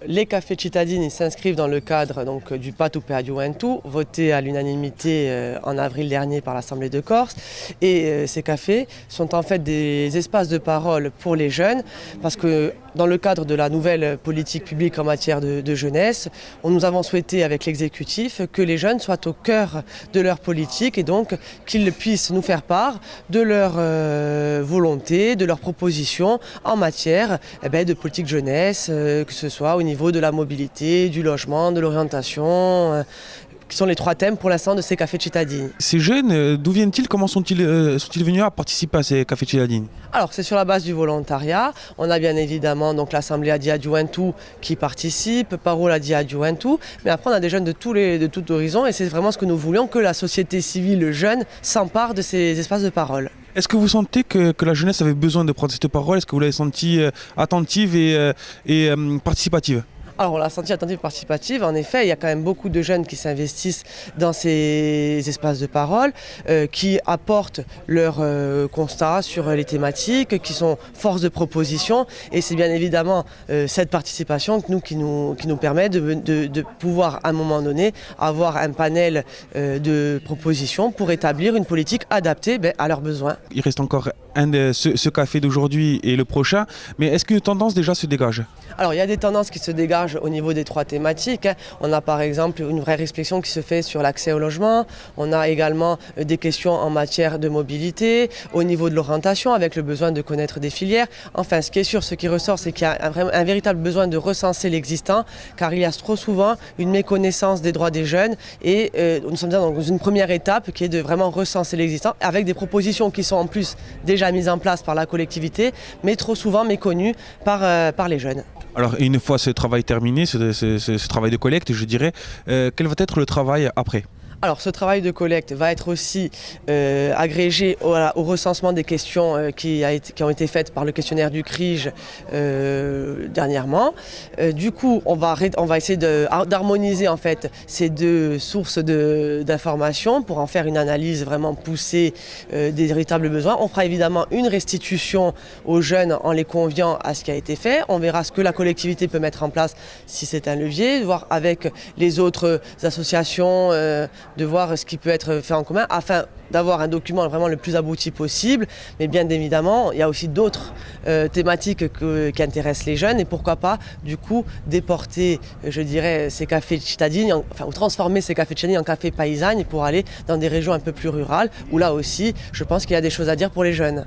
Les cafés cittadini s'inscrivent dans le cadre du Patto per la Gioventù, voté à l'unanimité en avril dernier par l'Assemblée de Corse. Et ces cafés sont en fait des espaces de parole pour les jeunes, parce que dans le cadre de la nouvelle politique publique en matière de jeunesse, nous avons souhaité avec l'exécutif que les jeunes soient au cœur de leur politique et donc qu'ils puissent nous faire part de leur volonté, de leurs propositions en matière de politique jeunesse, que ce soit au niveau de la mobilité, du logement, de l'orientation, qui sont les trois thèmes pour l'instant de ces cafés cittadini. Ces jeunes, d'où viennent-ils? Comment sont-ils venus à participer à ces cafés cittadini? Alors c'est sur la base du volontariat. On a bien évidemment l'Assemblée di Gioventù qui participe, Parola di Gioventù, mais après on a des jeunes de tout horizon et c'est vraiment ce que nous voulions, que la société civile jeune s'empare de ces espaces de parole. Est-ce que vous sentez que la jeunesse avait besoin de prendre cette parole? Est-ce que vous l'avez sentie attentive et participative? Alors on l'a senti attentive participative, en effet il y a quand même beaucoup de jeunes qui s'investissent dans ces espaces de parole, qui apportent leur constat sur les thématiques, qui sont force de proposition et c'est bien évidemment cette participation qui nous permet de pouvoir à un moment donné avoir un panel de propositions pour établir une politique adaptée à leurs besoins. Il reste encore ce café d'aujourd'hui et le prochain, mais est-ce qu'une tendance déjà se dégage? Alors il y a des tendances qui se dégagent au niveau des trois thématiques. On a par exemple une vraie réflexion qui se fait sur l'accès au logement. On a également des questions en matière de mobilité, au niveau de l'orientation avec le besoin de connaître des filières. Enfin ce qui est sûr, ce qui ressort, c'est qu'il y a un véritable besoin de recenser l'existant car il y a trop souvent une méconnaissance des droits des jeunes et nous sommes dans une première étape qui est de vraiment recenser l'existant avec des propositions qui sont en plus déjà mises en place par la collectivité mais trop souvent méconnues par les jeunes. Alors une fois ce travail terminé, ce travail de collecte, je dirais, quel va être le travail après? Alors ce travail de collecte va être aussi agrégé au recensement des questions qui ont été faites par le questionnaire du CRIJ dernièrement. Du coup on va essayer d'harmoniser en fait ces deux sources d'informations pour en faire une analyse vraiment poussée des véritables besoins. On fera évidemment une restitution aux jeunes en les conviant à ce qui a été fait. On verra ce que la collectivité peut mettre en place si c'est un levier, voir avec les autres associations, de voir ce qui peut être fait en commun afin d'avoir un document vraiment le plus abouti possible. Mais bien évidemment, il y a aussi d'autres thématiques qui intéressent les jeunes et pourquoi pas du coup déporter, je dirais, ces cafés cittadini, ou transformer ces cafés cittadini en cafés paysagnes pour aller dans des régions un peu plus rurales où là aussi, je pense qu'il y a des choses à dire pour les jeunes.